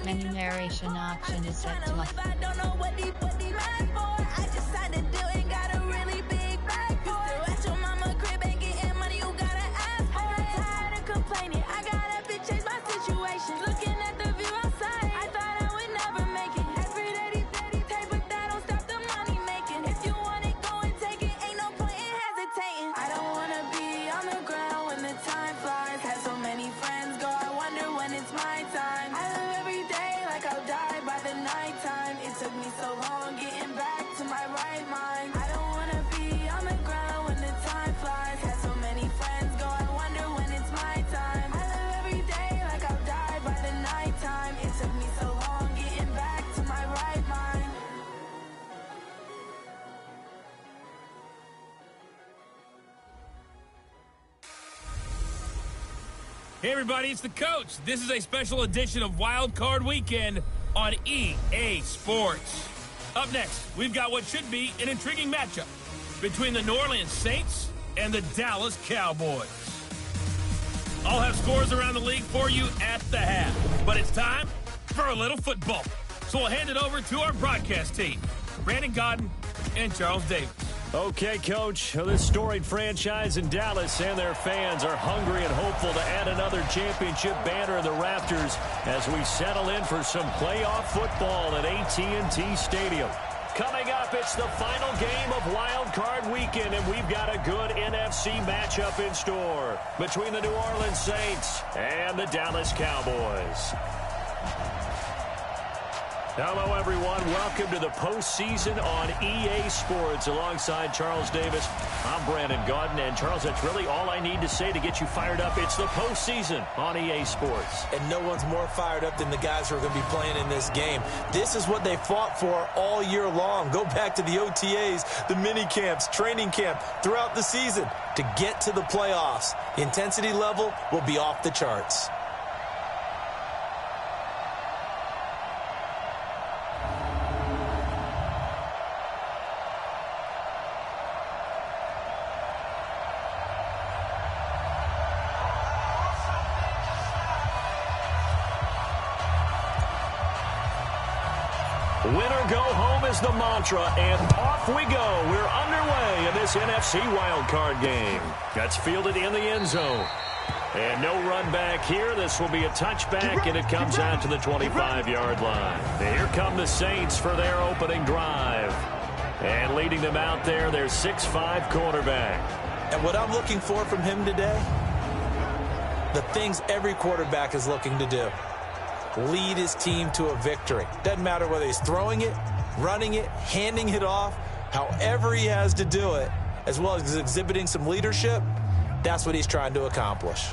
Menu narration option is set to off. Hey everybody, it's the coach. This is a special edition of Wild Card Weekend on EA Sports. Up next, we've got what should be an intriguing matchup between the New Orleans Saints and the Dallas Cowboys. I'll have scores around the league for you at the half, but it's time for a little football. So we'll hand it over to our broadcast team, Brandon Godden and Charles Davis. Okay, Coach, this storied franchise in Dallas and their fans are hungry and hopeful to add another championship banner in the rafters as we settle in for some playoff football at AT&T Stadium. Coming up, it's the final game of Wild Card Weekend, and we've got a good NFC matchup in store between the New Orleans Saints and the Dallas Cowboys. Hello, everyone. Welcome to the postseason on EA Sports. Alongside Charles Davis, I'm Brandon Godden. And, Charles, that's really all I need to say to get you fired up. It's the postseason on EA Sports. And no one's more fired up than the guys who are going to be playing in this game. This is what they fought for all year long. Go back to the OTAs, the mini camps, training camp, throughout the season to get to the playoffs. The intensity level will be off the charts. Winner go home is the mantra, and off we go. We're underway in this NFC wildcard game. That's fielded in the end zone. And no run back here. This will be a touchback, and it comes out to the 25-yard line. And here come the Saints for their opening drive. And leading them out there, their 6'5" quarterback. And what I'm looking for from him today, the things every quarterback is looking to do. Lead his team to a victory. Doesn't matter whether he's throwing it, running it, handing it off, however he has to do it, as well as exhibiting some leadership, that's what he's trying to accomplish.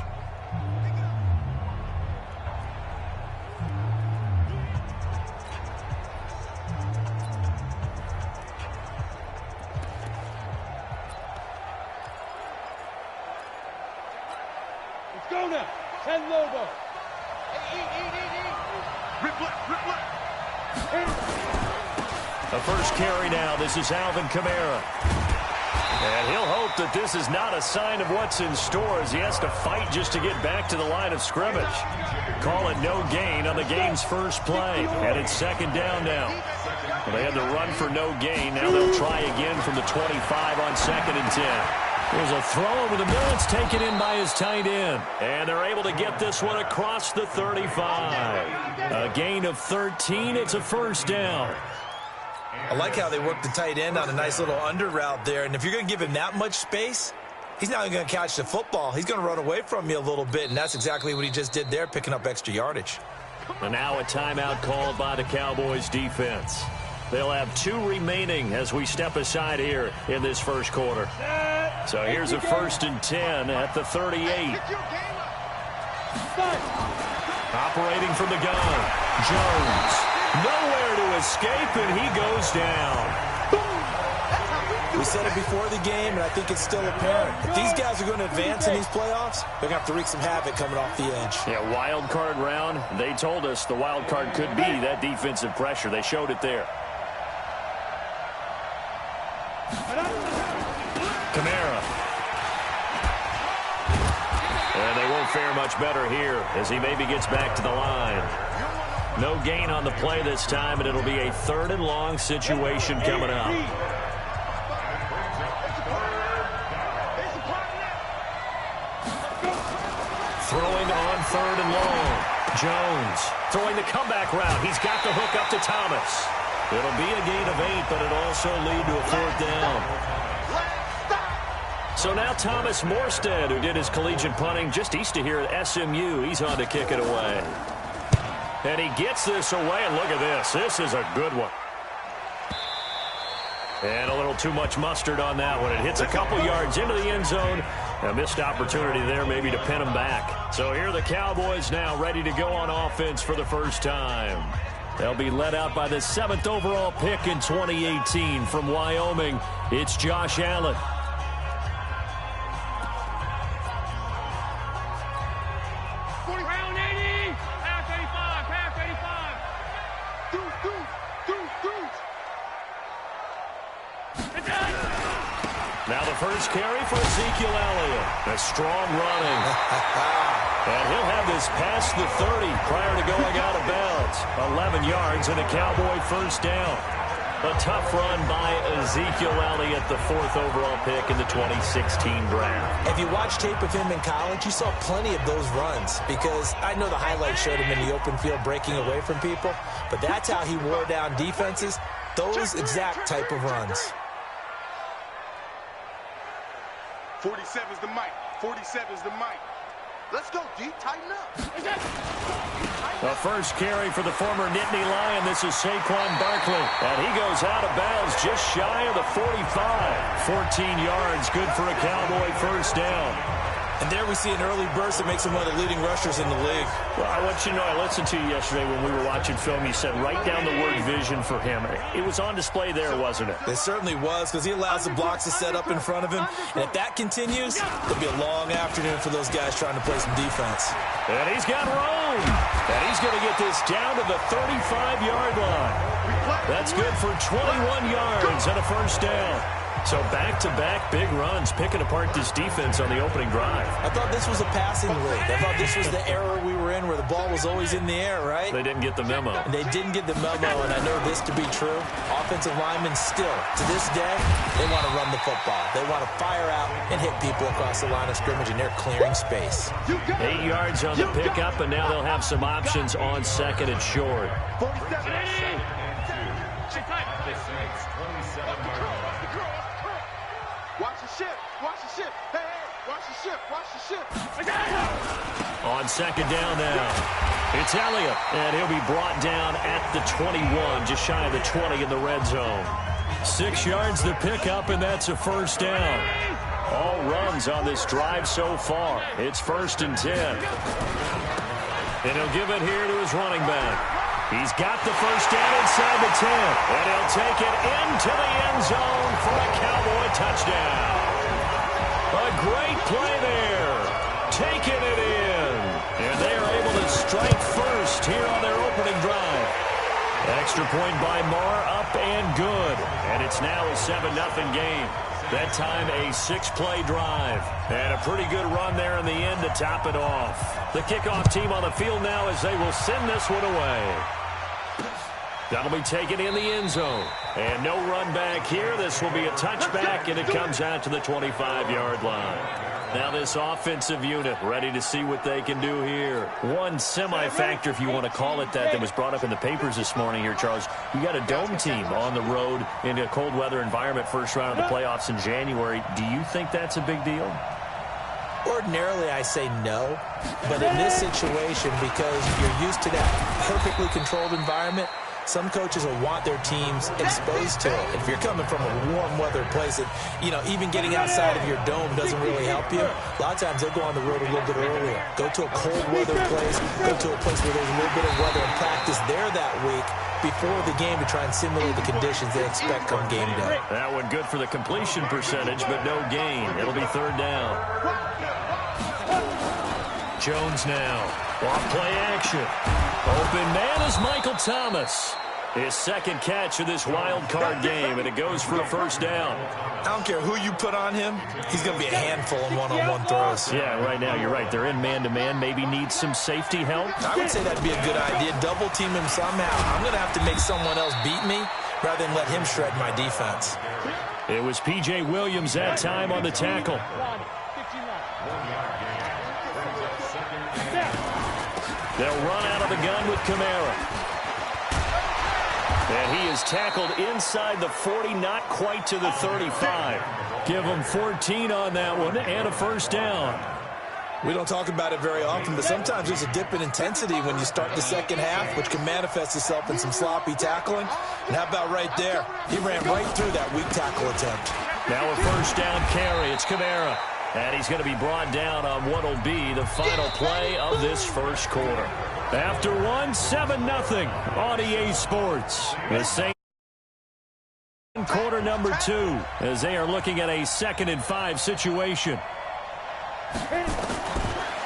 Let's go now. 10 Lobo. The first carry now. This is Alvin Kamara. And he'll hope that this is not a sign of what's in store as he has to fight just to get back to the line of scrimmage. Call it no gain on the game's first play. And it's second down now. Well, they had to run for no gain. Now they'll try again from the 25 on 2nd and 10. There's a throw over the middle. It's taken in by his tight end. And they're able to get this one across the 35. A gain of 13. It's a first down. I like how they work the tight end on a nice little under route there. And if you're going to give him that much space, he's not going to catch the football. He's going to run away from you a little bit, and that's exactly what he just did there, picking up extra yardage. And now a timeout called by the Cowboys defense. They'll have 2 remaining as we step aside here in this first quarter. So here's a 1st and 10 at the 38. Operating from the gun, Jones. Nowhere to escape, and he goes down. We said it before the game, and I think it's still apparent. If these guys are going to advance in these playoffs, they're going to have to wreak some havoc coming off the edge. Yeah, wild card round. They told us the wild card could be that defensive pressure. They showed it there. Kamara. And they won't fare much better here as he maybe gets back to the line. No gain on the play this time, and it'll be a 3rd and long situation coming up. Throwing on 3rd and long. Jones throwing the comeback route. He's got the hook up to Thomas. It'll be a gain of 8, but it'll also lead to a 4th down. So now Thomas Morstead, who did his collegiate punting just east of here at SMU, he's on to kick it away. And he gets this away, and look at this. This is a good one. And a little too much mustard on that one. It hits a couple yards into the end zone. A missed opportunity there maybe to pin him back. So here are the Cowboys now ready to go on offense for the first time. They'll be led out by the 7th overall pick in 2018 from Wyoming. It's Josh Allen. Now the first carry for Ezekiel Elliott. A strong running. And he'll have this past the 30 prior to going out of bounds. 11 yards and a Cowboy first down. A tough run by Ezekiel Elliott, the 4th overall pick in the 2016 draft. If you watch tape of him in college, you saw plenty of those runs because I know the highlights showed him in the open field breaking away from people, but that's how he wore down defenses, those exact type of runs. 47's the mic. 47's the mic. Let's go, D. Tighten up. The first carry for the former Nittany Lion. This is Saquon Barkley. And he goes out of bounds just shy of the 45. 14 yards, good for a Cowboy first down. And there we see an early burst that makes him one of the leading rushers in the league. Well, I want you to know, I listened to you yesterday when we were watching film. You said write down the word vision for him. It was on display there, wasn't it? It certainly was because he allows the blocks to set up in front of him. And if that continues, it'll be a long afternoon for those guys trying to play some defense. And he's got room. And he's going to get this down to the 35-yard line. That's good for 21 yards and a first down. So back-to-back big runs, picking apart this defense on the opening drive. I thought this was a passing league. I thought this was the era we were in where the ball was always in the air, right? They didn't get the memo. And they didn't get the memo, and I know this to be true. Offensive linemen still, to this day, they want to run the football. They want to fire out and hit people across the line of scrimmage, and they're clearing space. 8 yards on the pickup, and now they'll have some options on 2nd and short. 47. Watch the ship. Watch the ship. Hey, watch the ship. Watch the ship. On 2nd down now, it's Elliott, and he'll be brought down at the 21, just shy of the 20 in the red zone. 6 yards the pickup, and that's a first down. All runs on this drive so far. It's 1st and 10. And he'll give it here to his running back. He's got the first down inside the 10, and he'll take it into the end zone for a Cowboy touchdown. A great play there, taking it in, and they are able to strike first here on their opening drive. Extra point by Marr, up and good, and it's now a 7-0 game. That time a 6-play drive, and a pretty good run there in the end to top it off. The kickoff team on the field now as they will send this one away. That'll be taken in the end zone. And no run back here. This will be a touchback, and it comes out to the 25-yard line. Now this offensive unit ready to see what they can do here. One semi-factor, if you want to call it that was brought up in the papers this morning here, Charles. You got a dome team on the road in a cold weather environment, first round of the playoffs in January. Do you think that's a big deal? Ordinarily, I say no. But in this situation, because you're used to that perfectly controlled environment, some coaches will want their teams exposed to it. If you're coming from a warm weather place, that, even getting outside of your dome doesn't really help you. A lot of times they'll go on the road a little bit earlier. Go to a cold weather place. Go to a place where there's a little bit of weather and practice there that week before the game to try and simulate the conditions they expect come game day. That one good for the completion percentage, but no gain. It'll be 3rd down. Jones now. Off play action. Open man is Michael Thomas. His second catch of this wild card game, and it goes for a first down. I don't care who you put on him. He's going to be a handful in one-on-one throws. Yeah, right now, you're right. They're in man-to-man. Maybe need some safety help. I would say that'd be a good idea. Double team him somehow. I'm going to have to make someone else beat me rather than let him shred my defense. It was P.J. Williams that time on the tackle. They'll run out of the gun with Kamara. And he is tackled inside the 40, not quite to the 35. Give him 14 on that one and a first down. We don't talk about it very often, but sometimes there's a dip in intensity when you start the second half, which can manifest itself in some sloppy tackling. And how about right there? He ran right through that weak tackle attempt. Now a first down carry. It's Kamara. And he's going to be brought down on what will be the final play of this first quarter. After 7-0 on EA Sports. The same quarter number 2 as they are looking at a 2nd and 5 situation.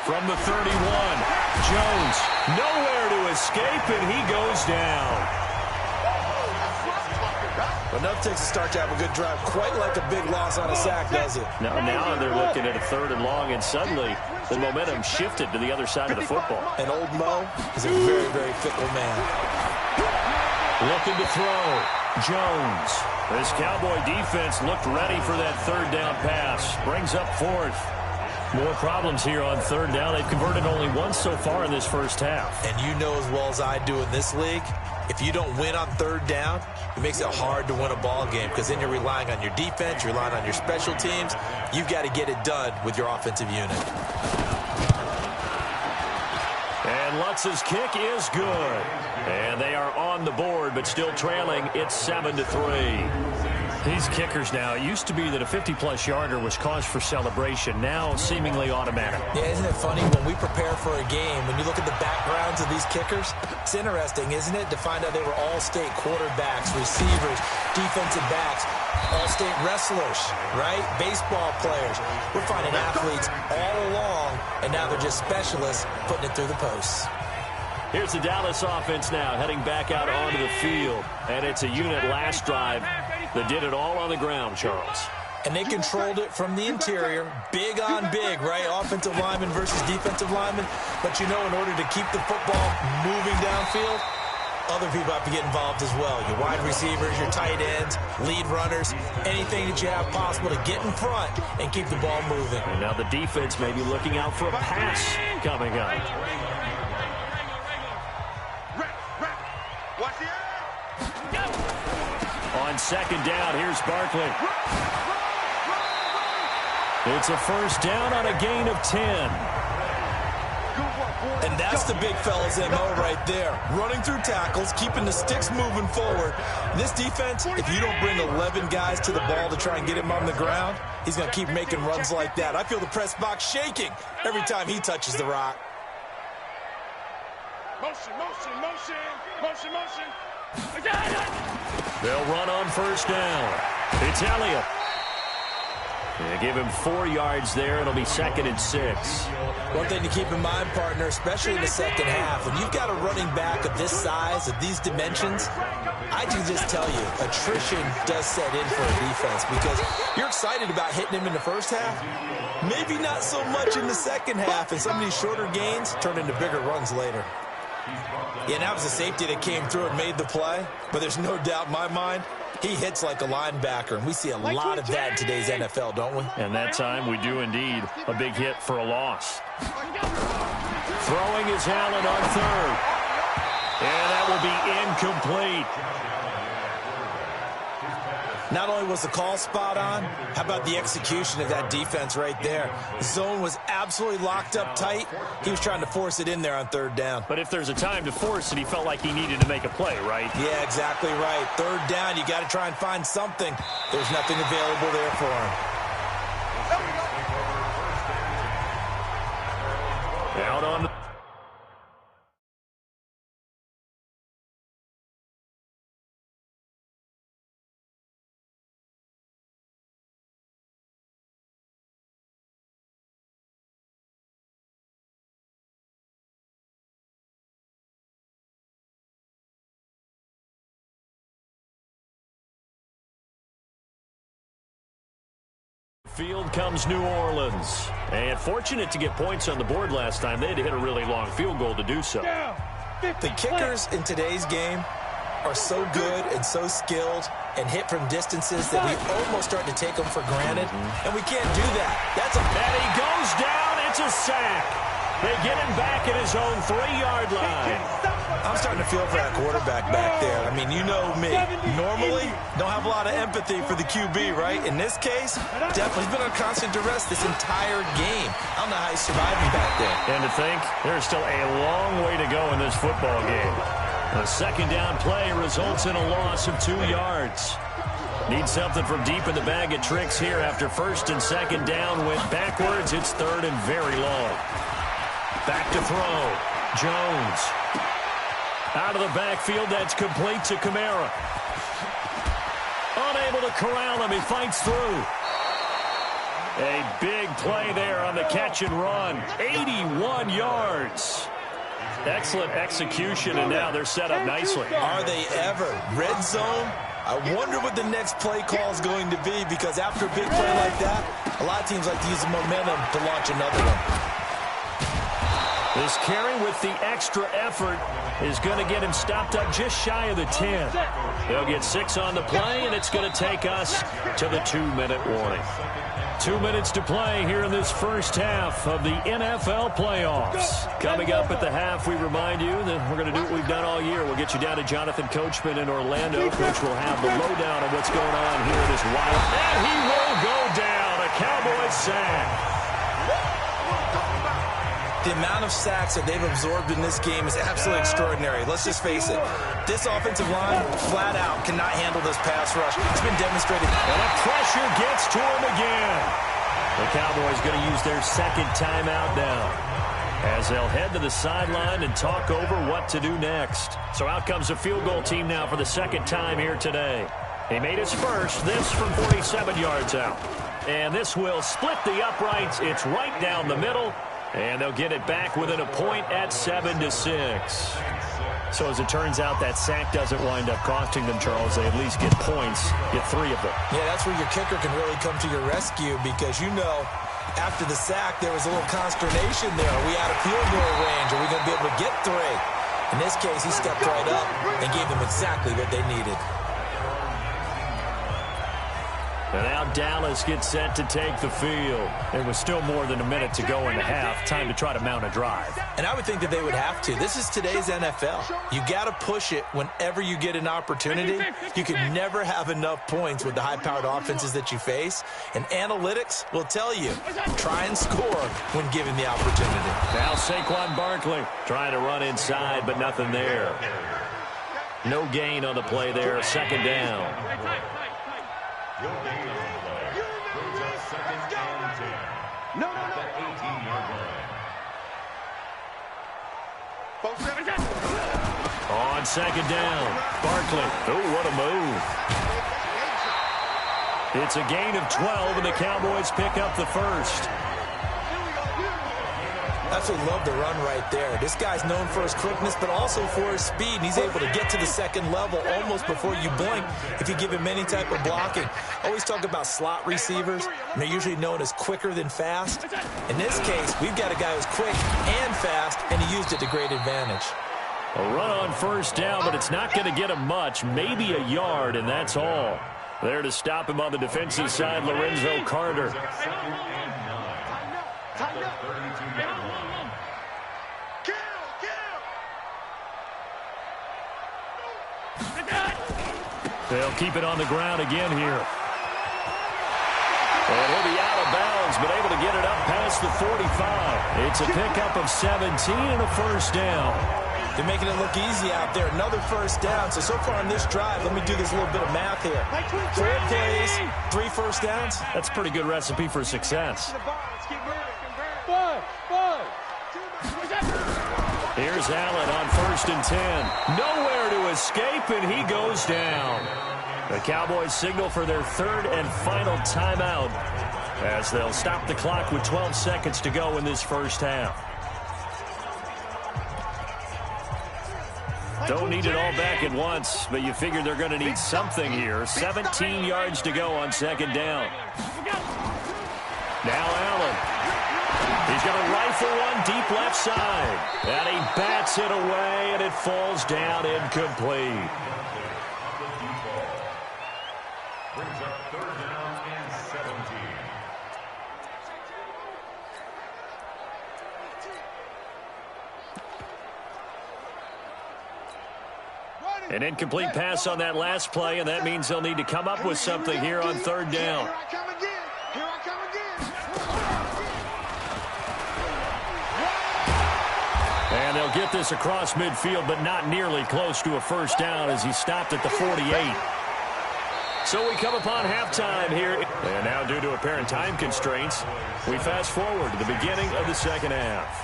From the 31, Jones nowhere to escape, and he goes down. Enough takes a start to have a good drive. Quite like a big loss on a sack, does it? Now they're looking at a 3rd and long, and suddenly the momentum shifted to the other side of the football. And old Mo is a very, very fickle man. Looking to throw. Jones. This Cowboy defense looked ready for that 3rd down pass. Brings up 4th. More problems here on 3rd down. They've converted only once so far in this first half. And you know as well as I do in this league, if you don't win on 3rd down, it makes it hard to win a ball game because then you're relying on your defense, you're relying on your special teams. You've got to get it done with your offensive unit. And Lutz's kick is good. And they are on the board, but still trailing. It's 7-3. These kickers now, it used to be that a 50-plus yarder was cause for celebration. Now seemingly automatic. Yeah, isn't it funny when we prepare for a game, when you look at the backgrounds of these kickers, it's interesting, isn't it, to find out they were all-state quarterbacks, receivers, defensive backs, all-state wrestlers, right? Baseball players. We're finding athletes all along, and now they're just specialists putting it through the posts. Here's the Dallas offense now heading back out onto the field. And it's a unit last drive that did it all on the ground, Charles. And they controlled it from the interior, big on big, right? Offensive lineman versus defensive lineman. But you know, in order to keep the football moving downfield, other people have to get involved as well. Your wide receivers, your tight ends, lead runners, anything that you have possible to get in front and keep the ball moving. And now the defense may be looking out for a pass coming up. On 2nd down, here's Barkley. It's a first down on a gain of 10. And that's the big fella's MO right there. Running through tackles, keeping the sticks moving forward. This defense, if you don't bring 11 guys to the ball to try and get him on the ground, he's going to keep making runs like that. I feel the press box shaking every time he touches the rock. Motion, motion, motion, motion, motion. They'll run on first down. It's Elliott. They give him 4 yards there. It'll be 2nd and 6. One thing to keep in mind, partner, especially in the second half, when you've got a running back of this size, of these dimensions, I can just tell you, attrition does set in for a defense because you're excited about hitting him in the first half. Maybe not so much in the second half, and some of these shorter gains turn into bigger runs later. Yeah, that was a safety that came through and made the play, but there's no doubt in my mind, he hits like a linebacker, and we see a lot of that in today's NFL, don't we? And that time we do indeed. A big hit for a loss. Throwing is Allen on 3rd. And that will be incomplete. Not only was the call spot on, how about the execution of that defense right there? The zone was absolutely locked up tight. He was trying to force it in there on 3rd down. But if there's a time to force it, he felt like he needed to make a play, right? Yeah, exactly right. 3rd down, you got to try and find something. There's nothing available there for him. Out on the field comes New Orleans. And fortunate to get points on the board last time. They had to hit a really long field goal to do so. The kickers in today's game are so good and so skilled and hit from distances that we almost start to take them for granted, and we can't do that. And he goes down. It's a sack. They get him back at his own 3-yard line. I'm starting to feel for that quarterback back there. I mean, you know me. Normally, don't have a lot of empathy for the QB, right? In this case, definitely he's been on constant duress this entire game. I don't know how he's surviving back there. And to think, there's still a long way to go in this football game. A second down play results in a loss of 2 yards. Need something from deep in the bag of tricks here after first and second down went backwards. It's third and very long. Back to throw. Jones. Out of the backfield, that's complete to Kamara. Unable to corral him, he fights through. A big play there on the catch and run. 81 yards. Excellent execution, and now they're set up nicely. Are they ever? Red zone? I wonder what the next play call is going to be, because after a big play like that, a lot of teams like to use the momentum to launch another one. This carry with the extra effort is going to get him stopped up just shy of the 10. They'll get 6 on the play, and it's going to take us to the 2-minute warning. 2 minutes to play here in this first half of the NFL playoffs. Coming up at the half, we remind you that we're going to do what we've done all year. We'll get you down to Jonathan Coachman in Orlando. Coach will have the lowdown on what's going on here in this wild. And he will go down. A Cowboys sack. The amount of sacks that they've absorbed in this game is absolutely extraordinary. Let's just face it. This offensive line, flat out, cannot handle this pass rush. It's been demonstrated. And the pressure gets to him again. The Cowboys going to use their second timeout now, as they'll head to the sideline and talk over what to do next. So out comes the field goal team now for the second time here today. He made his first, this from 47 yards out. And this will split the uprights. It's right down the middle. And they'll get it back within a point at 7-6. So as it turns out, that sack doesn't wind up costing them, Charles. They at least get points, get 3 of them. Yeah, that's where your kicker can really come to your rescue, because you know after the sack there was a little consternation there. Are we out of field goal range? Are we going to be able to get 3? In this case, he stepped right up and gave them exactly what they needed. And now Dallas gets set to take the field. There was still more than a minute to go in the half. Time to try to mount a drive. And I would think that they would have to. This is today's NFL. You got to push it whenever you get an opportunity. You can never have enough points with the high-powered offenses that you face. And analytics will tell you, try and score when given the opportunity. Now Saquon Barkley trying to run inside, but nothing there. No gain on the play there. Second down. Your game on the play. Brings us second and 10. No. At the 18-yard line. On second down, Barkley. Oh, what a move. It's a gain of 12, and the Cowboys pick up the first. Absolutely love the run right there. This guy's known for his quickness, but also for his speed. And he's able to get to the second level almost before you blink if you give him any type of blocking. Always talk about slot receivers, and they're usually known as quicker than fast. In this case, we've got a guy who's quick and fast, and he used it to great advantage. A run on first down, but it's not going to get him much, maybe a yard, and that's all. There to stop him on the defensive side, Lorenzo Carter. They'll keep it on the ground again here. And he'll be out of bounds, but able to get it up past the 45. It's a pickup of 17 and a first down. They're making it look easy out there. Another first down. So far on this drive, let me do this little bit of math here. 4 plays, 3 first downs. That's a pretty good recipe for success. Here's Allen on 1st and 10. Nowhere to escape, and he goes down. The Cowboys signal for their 3rd and final timeout as they'll stop the clock with 12 seconds to go in this first half. Don't need it all back at once, but you figure they're going to need something here. 17 yards to go on second down. for one deep left side. And he bats it away, and it falls down incomplete. Brings up third down and 17. An incomplete pass on that last play, and that means they'll need to come up with something here on third down. And they'll get this across midfield, but not nearly close to a first down as he stopped at the 48. So we come upon halftime here. And now, due to apparent time constraints, we fast forward to the beginning of the second half.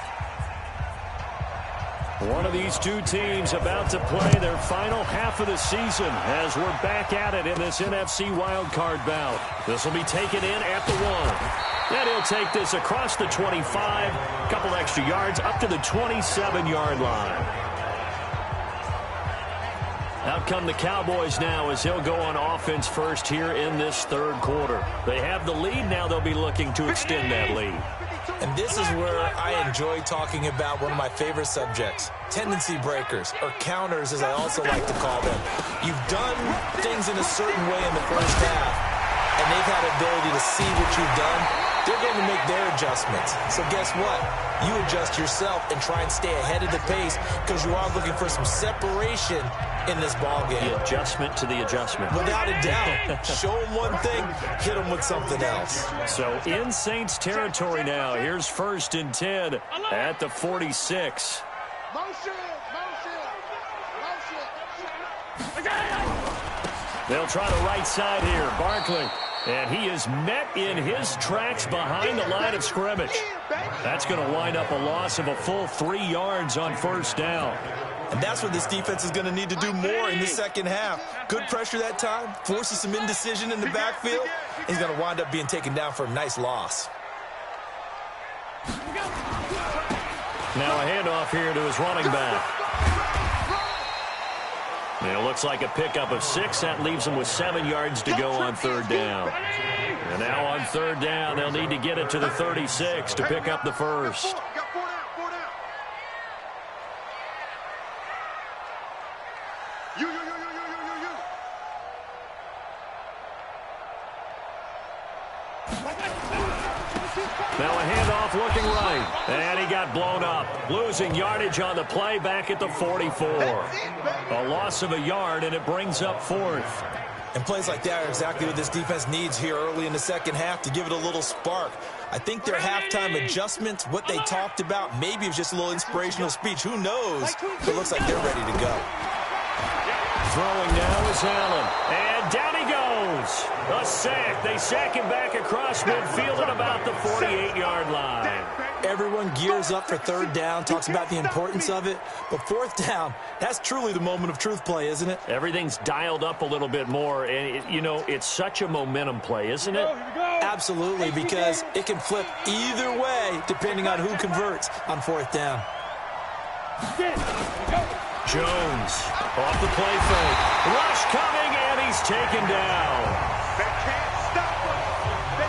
One of these two teams about to play their final half of the season as we're back at it in this NFC wildcard bout. This will be taken in at the 1. And he'll take this across the 25, a couple extra yards up to the 27-yard line. Out come the Cowboys now as he'll go on offense first here in this third quarter. They have the lead. Now they'll be looking to extend that lead. And this is where I enjoy talking about one of my favorite subjects, tendency breakers, or counters as I also like to call them. You've done things in a certain way in the first half, and they've had the ability to see what you've done. They're going to make their adjustments. So guess what? You adjust yourself and try and stay ahead of the pace because you are looking for some separation in this ball game. The adjustment to the adjustment. Without a doubt. Show them one thing, hit them with something else. So in Saints territory now. Here's 1st and 10 at the 46. They'll try the right side here. Barkley. And he is met in his tracks behind the line of scrimmage. That's going to wind up a loss of a full 3 yards on first down. And that's what this defense is going to need to do more in the second half. Good pressure that time, forces some indecision in the backfield. He's going to wind up being taken down for a nice loss. Now a handoff here to his running back. And it looks like a pickup of 6. That leaves them with 7 yards to go on third down. And now on third down, they'll need to get it to the 36 to pick up the first. Now a handoff looking right. And he got blown up. Losing yardage on the play back at the 44. A loss of a yard, and it brings up 4th. And plays like that are exactly what this defense needs here early in the second half to give it a little spark. I think their halftime adjustments, what they talked about, maybe it was just a little inspirational speech. Who knows? But it looks like they're ready to go. Throwing now is Allen. And down he goes. A sack. They sack him back across midfield at about the 48-yard line. Everyone gears up for third down, talks about the importance of it. But fourth down, that's truly the moment of truth play, isn't it? Everything's dialed up a little bit more. And, it's such a momentum play, isn't it? Absolutely, because it can flip either way depending on who converts on fourth down. Jones off the play fake. Rush coming, and he's taken down.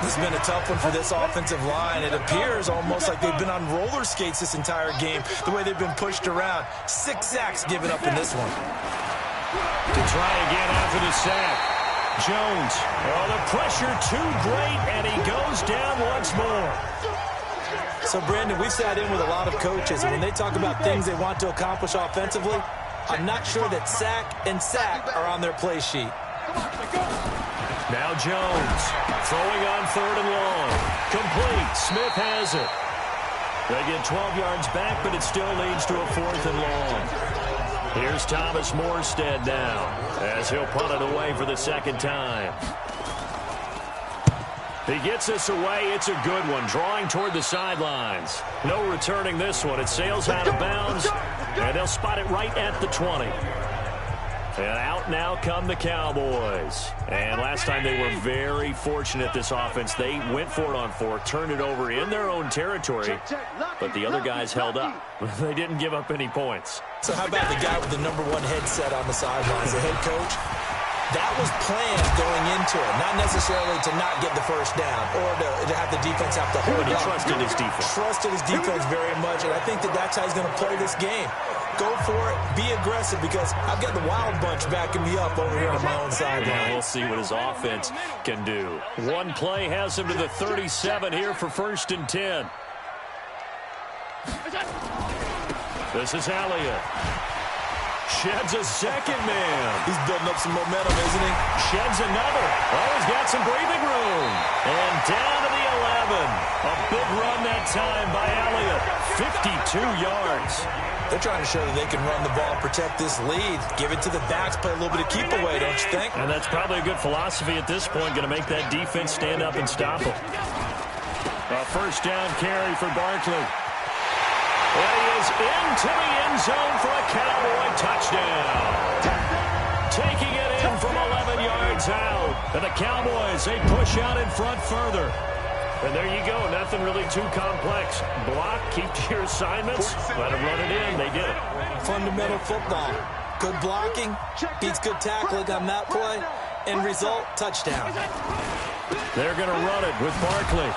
This has been a tough one for this offensive line. It appears almost like they've been on roller skates this entire game, the way they've been pushed around. 6 sacks given up in this one. To try again after the sack. Jones. Oh, the pressure too great, and he goes down once more. So, Brandon, we've sat in with a lot of coaches, and when they talk about things they want to accomplish offensively, I'm not sure that sack and sack are on their play sheet. Now Jones throwing on 3rd and long. Complete. Smith has it. They get 12 yards back, but it still leads to a 4th and long. Here's Thomas Morstead now as he'll punt it away for the second time. He gets this away. It's a good one. Drawing toward the sidelines. No returning this one. It sails out of bounds, and they'll spot it right at the 20. And out now come the Cowboys. And last time they were very fortunate, this offense. They went for it on 4th, turned it over in their own territory, but the other guys held up. They didn't give up any points. So how about the guy with the #1 headset on the sidelines, the head coach? That was planned going into it, not necessarily to not get the first down or to have the defense have to hold But he up. trusted his defense. Trusted his defense very much, and I think that's how he's going to play this game. Go for it. Be aggressive, because I've got the Wild Bunch backing me up over here on my own sideline. Yeah, we'll see what his offense can do. One play has him to the 37 here for 1st and 10. This is Elliott. Sheds a second man. He's building up some momentum, isn't he? Sheds another. Oh, he's got some breathing room. And down to the 11. A big run that time by Elliott. 52 yards. They're trying to show that they can run the ball, protect this lead. Give it to the backs, play a little bit of keep away, don't you think? And that's probably a good philosophy at this point. Going to make that defense stand up and stop them. A 1st down carry for Barkley. And he is into the end zone for a Cowboy touchdown. Taking it in from 11 yards out. And the Cowboys, they push out in front further. And there you go. Nothing really too complex. Block, keep to your assignments, let them run it in. They did it. Fundamental football. Good blocking, beats good tackling on that play. End result, touchdown. They're going to run it with Barkley.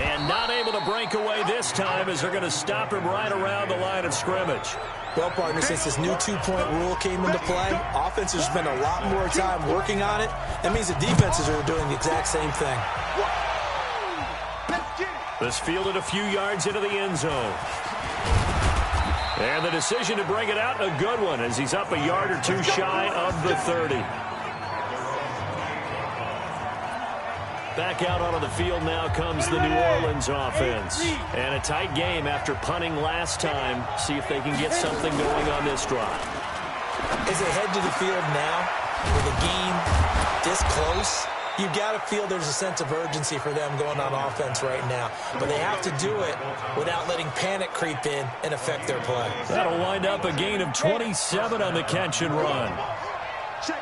And not able to break away this time, as they're going to stop him right around the line of scrimmage. Well, partner, since this new 2-point rule came into play, offenses spend a lot more time working on it. That means the defenses are doing the exact same thing. This fielded a few yards into the end zone. And the decision to bring it out, a good one, as he's up a yard or two shy of the 30. Back out onto the field now comes the New Orleans offense. And a tight game after punting last time. See if they can get something going on this drive. As they head to the field now, with a game this close, you've got to feel there's a sense of urgency for them going on offense right now. But they have to do it without letting panic creep in and affect their play. That'll wind up a gain of 27 on the catch and run.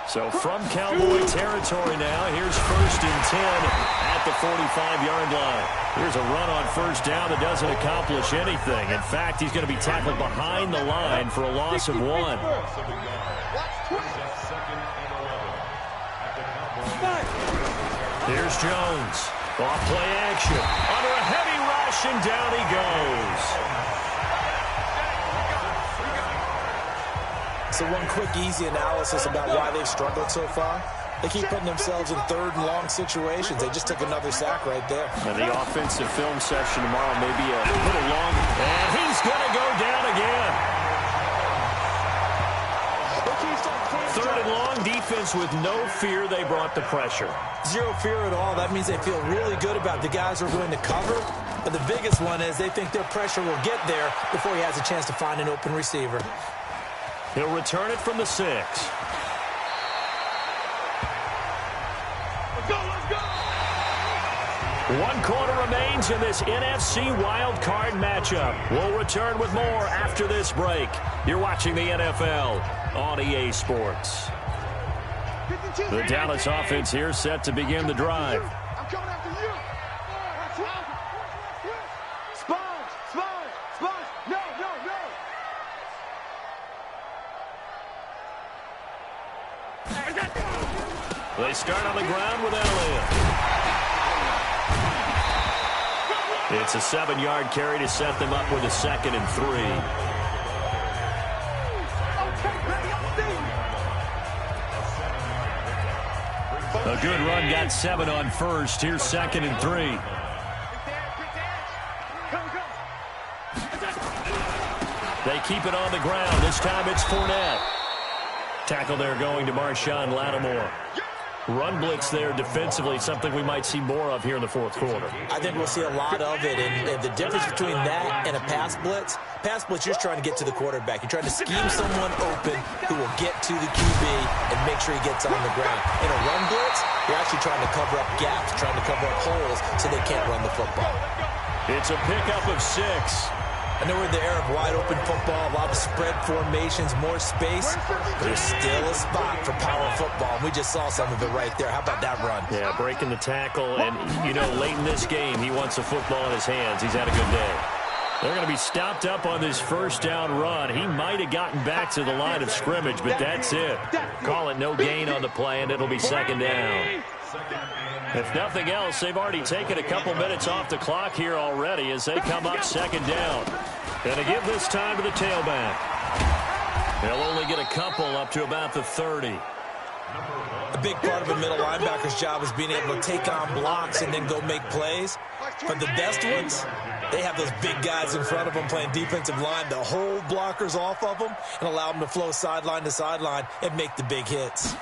So from Cowboy territory now, here's 1st and 10 at the 45-yard line. Here's a run on 1st down that doesn't accomplish anything. In fact, he's going to be tackled behind the line for a loss of 1. Here's Jones. Off play action. Under a heavy rush, and down he goes. So one quick, easy analysis about why they've struggled so far. They keep putting themselves in 3rd and long situations. They just took another sack right there. And the offensive film session tomorrow may be a little long. And he's going to go down again. 3rd and long, defense with no fear. They brought the pressure. Zero fear at all. That means they feel really good about the guys who are going to cover. But the biggest one is they think their pressure will get there before he has a chance to find an open receiver. He'll return it from the 6. Let's go, let's go! 1 quarter remains in this NFC Wild Card matchup. We'll return with more after this break. You're watching the NFL on EA Sports. The Dallas offense here set to begin the drive. I'm coming after you! Sponge! No! They start on the ground with Elliott. It's a 7-yard carry to set them up with a 2nd and 3. A good run, got 7 on 1st. Here's 2nd and 3. They keep it on the ground. This time it's Fournette. Tackle there going to Marshawn Lattimore. Run blitz there defensively, something we might see more of here in the 4th quarter. I think we'll see a lot of it, and the difference between that and a pass blitz, you're just trying to get to the quarterback. You're trying to scheme someone open who will get to the QB and make sure he gets on the ground. In a run blitz, you're actually trying to cover up gaps, trying to cover up holes so they can't run the football. It's a pickup of 6. I know we're in the era of wide-open football, a lot of spread formations, more space. There's still a spot for power football, and we just saw some of it right there. How about that run? Yeah, breaking the tackle, and, you know, late in this game, he wants the football in his hands. He's had a good day. They're going to be stopped up on this first down run. He might have gotten back to the line of scrimmage, but that's it. Call it no gain on the play, and it'll be second down. If nothing else, they've already taken a couple minutes off the clock here already as they come up second down. Going to give this time to the tailback. They'll only get a couple up to about the 30. A big part of a middle linebacker's job is being able to take on blocks and then go make plays. But the best ones, they have those big guys in front of them playing defensive line to hold blockers off of them and allow them to flow sideline to sideline and make the big hits.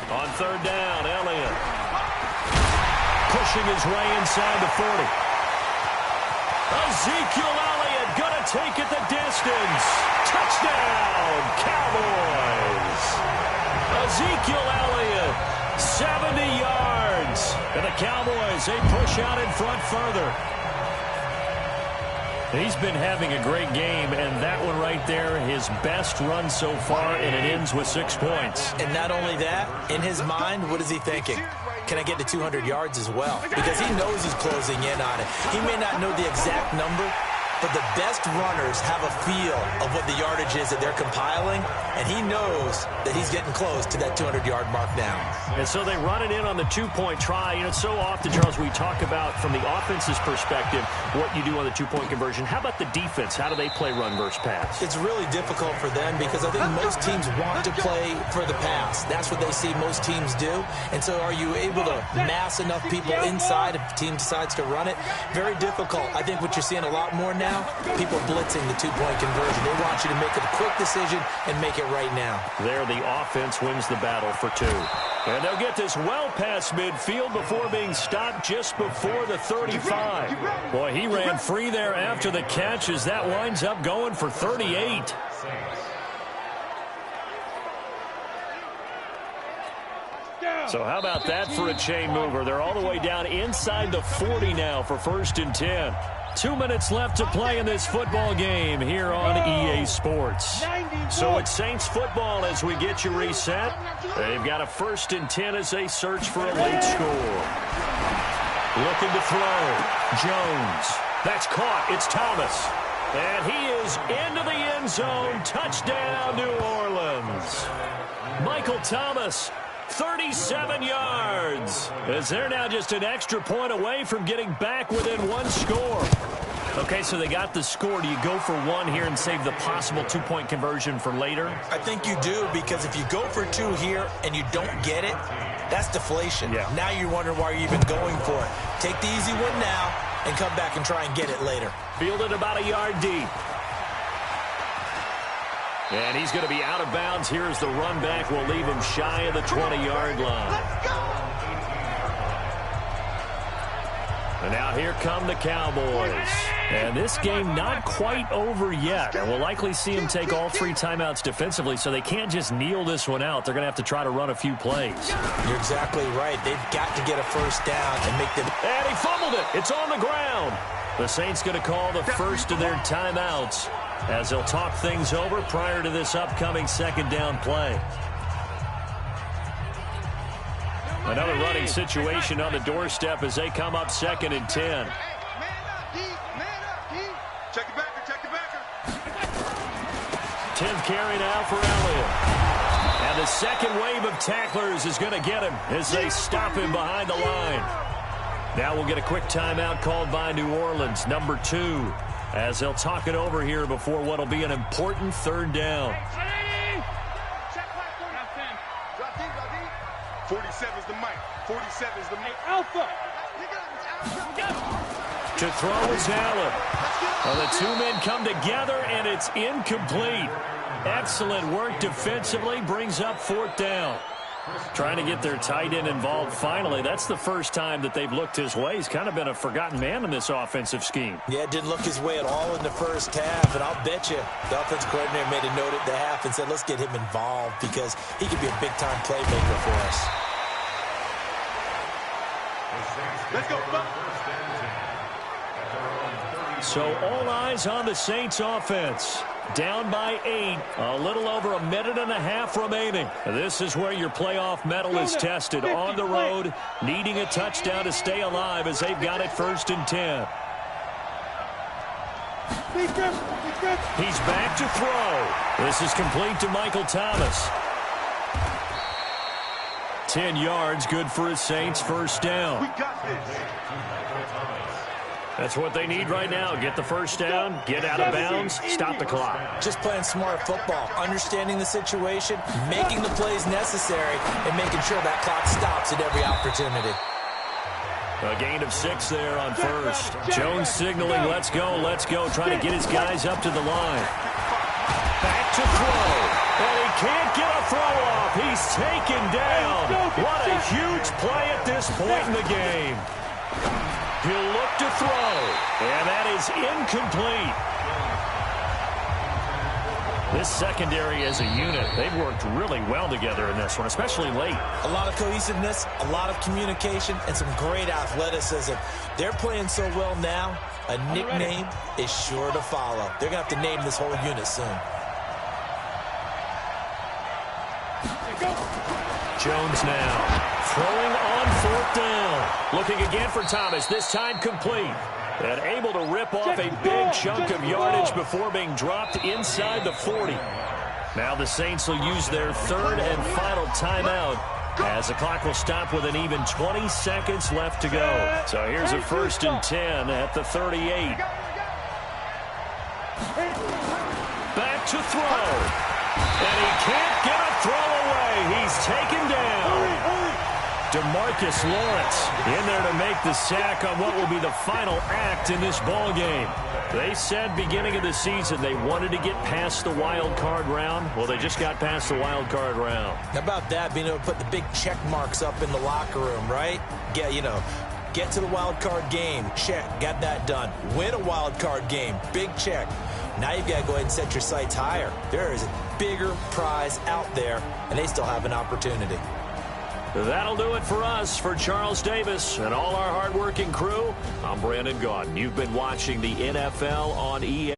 On third down, Elliott pushing his way inside the 40. Ezekiel Elliott going to take it the distance. Touchdown, Cowboys. Ezekiel Elliott, 70 yards. And the Cowboys, they push out in front further. He's been having a great game, and that one right there, his best run so far, and it ends with 6 points. And not only that, in his mind, what is he thinking? Can I get to 200 yards as well? Because he knows he's closing in on it. He may not know the exact number, but the best runners have a feel of what the yardage is that they're compiling, and he knows that he's getting close to that 200-yard mark now. And so they run it in on the two-point try. You know, so often, Charles, we talk about from the offense's perspective what you do on the two-point conversion. How about the defense? How do they play run versus pass? It's really difficult for them because I think most teams want to play for the pass. That's what they see most teams do. And so are you able to mass enough people inside if the team decides to run it? Very difficult. I think what you're seeing a lot more now, people blitzing the two-point conversion. They want you to make a quick decision and make it right now. There, the offense wins the battle for 2. And they'll get this well past midfield before being stopped just before the 35. Boy, he ran free there after the catch as that winds up going for 38. So how about that for a chain mover? They're all the way down inside the 40 now for 1st and 10. 2 minutes left to play in this football game here on EA Sports. So it's Saints football as we get you reset. They've got a 1st and 10 as they search for a late score. Looking to throw. Jones. That's caught. It's Thomas. And he is into the end zone. Touchdown, New Orleans. Michael Thomas, 37 yards. As they're now just an extra point away from getting back within 1 score. Okay, so they got the score. Do you go for 1 here and save the possible 2-point conversion for later? I think you do, because if you go for 2 here and you don't get it, that's deflation. Yeah. Now you're wondering why you're even going for it. Take the easy one now and come back and try and get it later. Fielded about a yard deep. And he's going to be out of bounds. Here's the run back. We'll leave him shy of the 20-yard line. And now here come the Cowboys. And this game not quite over yet. And we'll likely see him take all 3 timeouts defensively, so they can't just kneel this one out. They're going to have to try to run a few plays. You're exactly right. They've got to get a 1st down and make them. And he fumbled it. It's on the ground. The Saints going to call the first of their timeouts as they'll talk things over prior to this upcoming 2nd down play. Another running situation on the doorstep as they come up 2nd and 10. Check the backer, check the backer. 10th carry now for Elliott. And the second wave of tacklers is going to get him as they stop him behind the line. Now we'll get a quick timeout called by New Orleans, number 2, as they'll talk it over here before what will be an important 3rd down. 47's the mic. 47's the mic. Alpha. To throw is Allen. Well, the 2 men come together, and it's incomplete. Excellent work defensively. Brings up 4th down. Trying to get their tight end involved finally. That's the first time that they've looked his way. He's kind of been a forgotten man in this offensive scheme. Yeah, it didn't look his way at all in the first half, and I'll bet you the offensive coordinator made a note at the half and said, let's get him involved because he could be a big-time playmaker for us. Let's go. So all eyes on the Saints offense. Down by 8, a little over a minute and a half remaining. This is where your playoff medal is tested on the road, needing a touchdown to stay alive as they've got it 1st and 10. He's back to throw. This is complete to Michael Thomas. 10 yards, good for his Saints, first down. We got this. That's what they need right now. Get the first down, get out of bounds, stop the clock. Just playing smart football, understanding the situation, making the plays necessary, and making sure that clock stops at every opportunity. A gain of 6 there on first. Jones signaling, let's go, trying to get his guys up to the line. Back to throw, and he can't get a throw off. He's taken down. What a huge play at this point in the game. He'll look to throw, and that is incomplete. This secondary as a unit, they've worked really well together in this one, especially late. A lot of cohesiveness, a lot of communication, and some great athleticism. They're playing so well now, a nickname is sure to follow. They're going to have to name this whole unit soon. Jones now throwing on 4th down. Looking again for Thomas, this time complete. And able to rip off a big chunk of yardage before being dropped inside the 40. Now the Saints will use their 3rd and final timeout as the clock will stop with an even 20 seconds left to go. So here's a 1st and 10 at the 38. Back to throw. And he can't get a throw away. He's taken down. DeMarcus Lawrence in there to make the sack on what will be the final act in this ball game. They said beginning of the season they wanted to get past the wild card round. Well, they just got past the wild card round. How about that, being able to put the big check marks up in the locker room, right? Get to the wild card game. Check. Got that done. Win a wild card game. Big check. Now you've got to go ahead and set your sights higher. There is a bigger prize out there, and they still have an opportunity. That'll do it for us. For Charles Davis and all our hardworking crew, I'm Brandon Gaudin. You've been watching the NFL on EA.